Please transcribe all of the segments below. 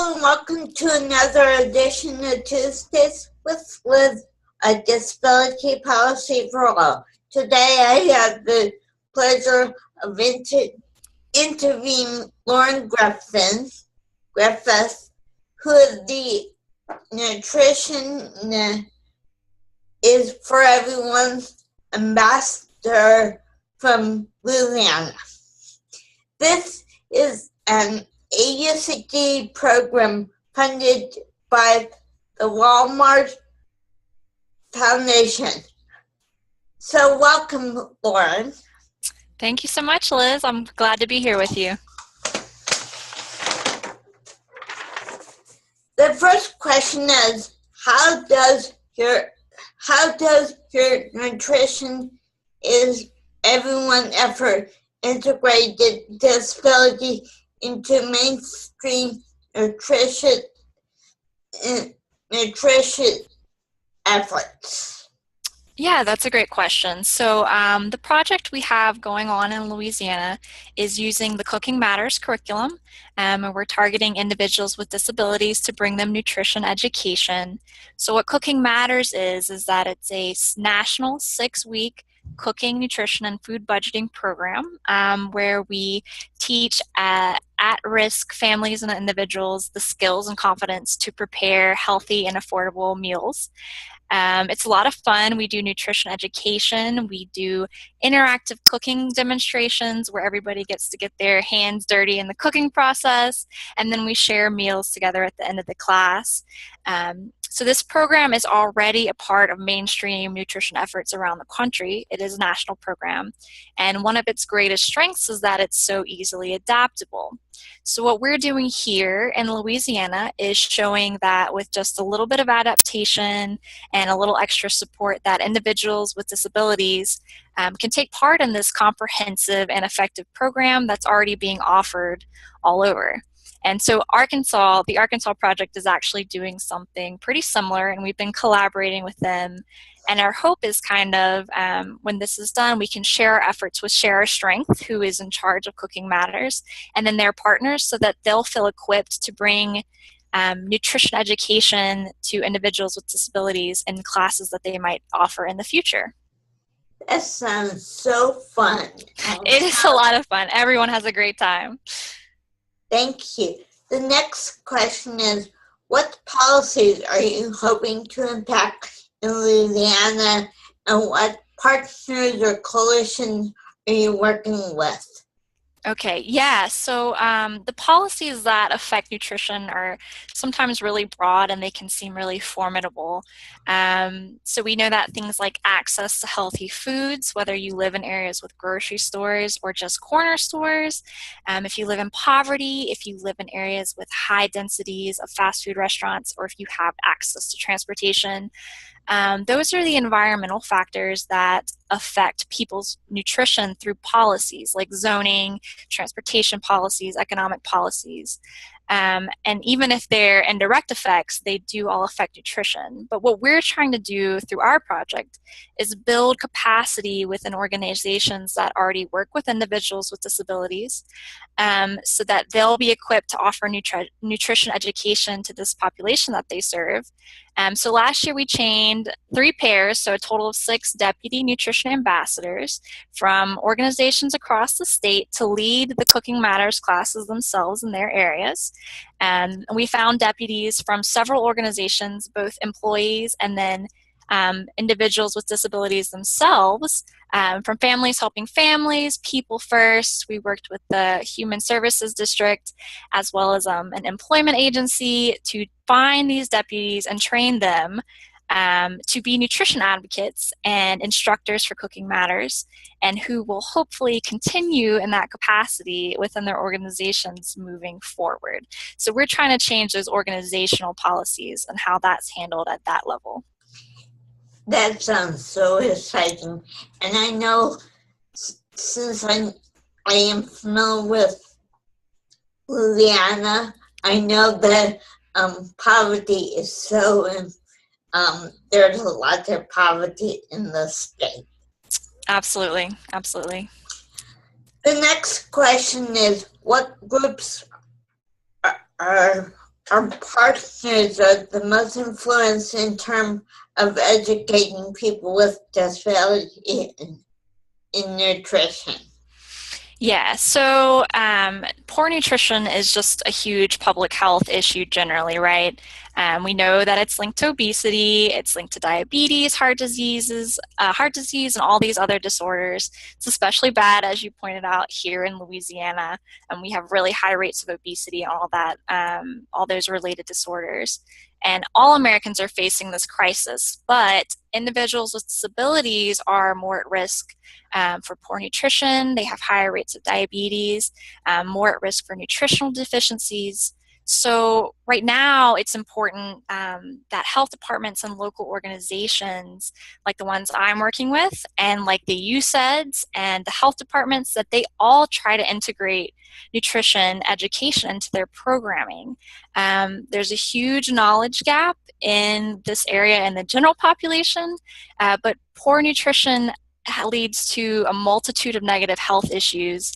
Hello and welcome to another edition of Tuesdays with Liz, a disability policy for all. Today I have the pleasure of interviewing Lauren Griffiths, who is the nutrition is for everyone's ambassador from Louisiana. This is an AUCD program funded by the Walmart Foundation. So welcome, Lauren. Thank you so much, Liz. I'm glad to be here with you. The first question is, how does your nutrition is everyone effort integrated disability into mainstream nutrition efforts? Yeah, that's a great question. So the project we have going on in Louisiana is using the Cooking Matters curriculum, and we're targeting individuals with disabilities to bring them nutrition education. So what Cooking Matters is that it's a national 6-week cooking, nutrition, and food budgeting program where we teach at-risk families and individuals the skills and confidence to prepare healthy and affordable meals. It's a lot of fun. We do nutrition education. We do interactive cooking demonstrations where everybody gets to get their hands dirty in the cooking process, and then we share meals together at the end of the class. So this program is already a part of mainstream nutrition efforts around the country. It is a national program, and one of its greatest strengths is that it's so easily adaptable. So what we're doing here in Louisiana is showing that with just a little bit of adaptation and a little extra support, that individuals with disabilities can take part in this comprehensive and effective program that's already being offered all over. And so the Arkansas project is actually doing something pretty similar, and we've been collaborating with them. And our hope is kind of, when this is done, we can share our efforts with Share Our Strength, who is in charge of Cooking Matters, and then their partners, so that they'll feel equipped to bring nutrition education to individuals with disabilities in classes that they might offer in the future. That sounds so fun. It is a lot of fun. Everyone has a great time. Thank you. The next question is, what policies are you hoping to impact in Louisiana, and what partners or coalitions are you working with? Okay, yeah, so the policies that affect nutrition are sometimes really broad, and they can seem really formidable. So we know that things like access to healthy foods, whether you live in areas with grocery stores or just corner stores, if you live in poverty, if you live in areas with high densities of fast food restaurants, or if you have access to transportation. Those are the environmental factors that affect people's nutrition through policies like zoning, transportation policies, economic policies. And even if they're indirect effects, they do all affect nutrition. But what we're trying to do through our project is build capacity within organizations that already work with individuals with disabilities, so that they'll be equipped to offer nutrition education to this population that they serve. So last year we trained 3 pairs, so a total of 6 deputy nutrition ambassadors from organizations across the state to lead the Cooking Matters classes themselves in their areas. And we found deputies from several organizations, both employees and then individuals with disabilities themselves, from Families Helping Families, People First. We worked with the Human Services District, as well as an employment agency, to find these deputies and train them to be nutrition advocates and instructors for Cooking Matters, and who will hopefully continue in that capacity within their organizations moving forward. So we're trying to change those organizational policies and how that's handled at that level. That sounds so exciting. And I know, since I am familiar with Louisiana, I know that poverty is so, there's a lot of poverty in the state. Absolutely, absolutely. The next question is, what groups are our partners are the most influenced in terms of educating people with disabilities in nutrition? Yeah, so poor nutrition is just a huge public health issue generally, right? We know that it's linked to obesity, it's linked to diabetes, heart disease, and all these other disorders. It's especially bad, as you pointed out, here in Louisiana, and we have really high rates of obesity and all that, all those related disorders. And all Americans are facing this crisis, but individuals with disabilities are more at risk for poor nutrition. They have higher rates of diabetes, more at risk for nutritional deficiencies. So right now, it's important that health departments and local organizations, like the ones I'm working with, and like the USEDS and the health departments, that they all try to integrate nutrition education into their programming. There's a huge knowledge gap in this area in the general population, but poor nutrition leads to a multitude of negative health issues,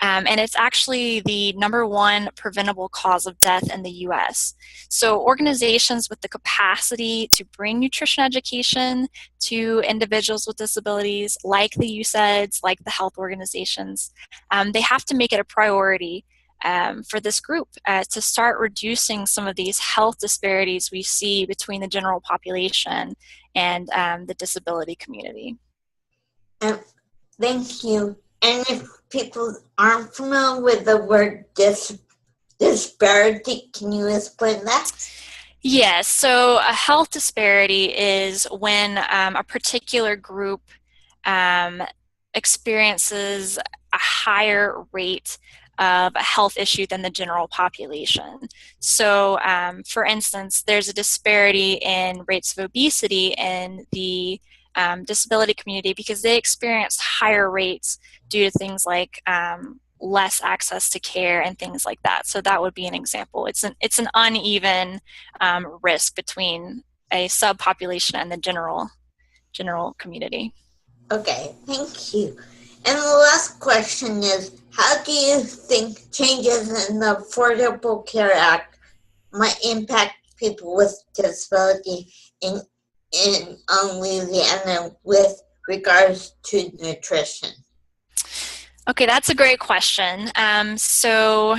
and it's actually the #1 preventable cause of death in the US. So organizations with the capacity to bring nutrition education to individuals with disabilities, like the USEDS, like the health organizations, they have to make it a priority for this group to start reducing some of these health disparities we see between the general population and the disability community. Thank you. And if people aren't familiar with the word disparity, can you explain that? Yes, so a health disparity is when a particular group experiences a higher rate of a health issue than the general population. So, for instance, there's a disparity in rates of obesity in the disability community because they experienced higher rates due to things like less access to care and things like that. So that would be an example. It's an uneven risk between a subpopulation and the general community. Okay, thank you. And the last question is, how do you think changes in the Affordable Care Act might impact people with disability in Louisiana with regards to nutrition? Okay, that's a great question. So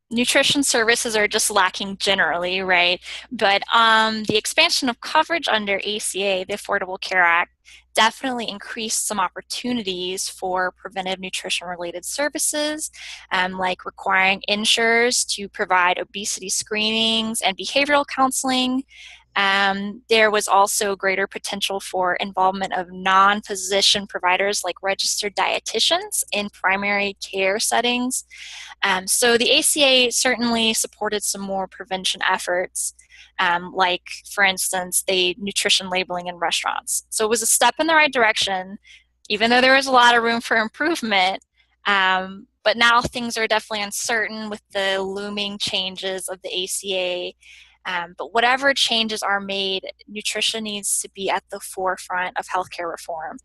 nutrition services are just lacking generally, right? But the expansion of coverage under ACA, the Affordable Care Act, definitely increased some opportunities for preventive nutrition-related services, like requiring insurers to provide obesity screenings and behavioral counseling. There was also greater potential for involvement of non-physician providers like registered dietitians in primary care settings. So the ACA certainly supported some more prevention efforts, like, for instance, the nutrition labeling in restaurants. So it was a step in the right direction, even though there was a lot of room for improvement. But now things are definitely uncertain with the looming changes of the ACA. But whatever changes are made, nutrition needs to be at the forefront of healthcare reform.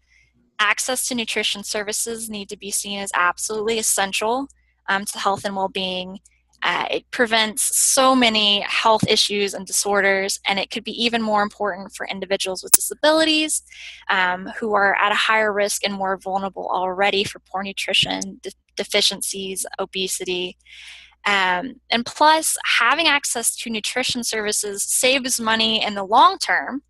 Access to nutrition services need to be seen as absolutely essential to health and well-being. It prevents so many health issues and disorders, and it could be even more important for individuals with disabilities who are at a higher risk and more vulnerable already for poor nutrition, deficiencies, obesity. And plus, having access to nutrition services saves money in the long term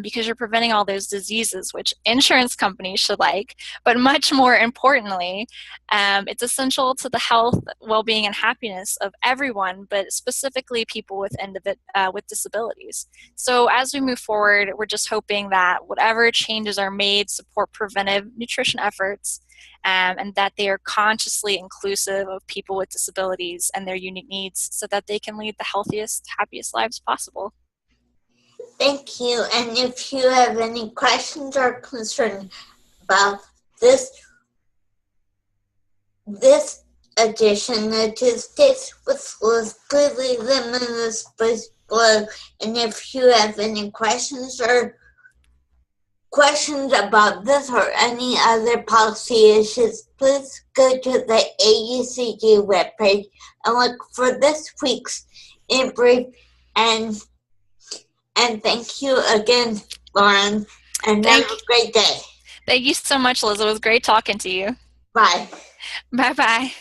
because you're preventing all those diseases, which insurance companies should like. But much more importantly, it's essential to the health, well-being, and happiness of everyone, but specifically people with disabilities. So as we move forward, we're just hoping that whatever changes are made support preventive nutrition efforts, and that they are consciously inclusive of people with disabilities and their unique needs so that they can lead the healthiest, happiest lives possible. Thank you. And if you have any questions or concerns about this edition of Tuesdays with Liz, please leave them in the space below. And if you have any questions about this or any other policy issues, please go to the AUCG webpage and look for this week's In Brief And thank you again, Lauren. And have a great day. Thank you so much, Liz. It was great talking to you. Bye. Bye-bye.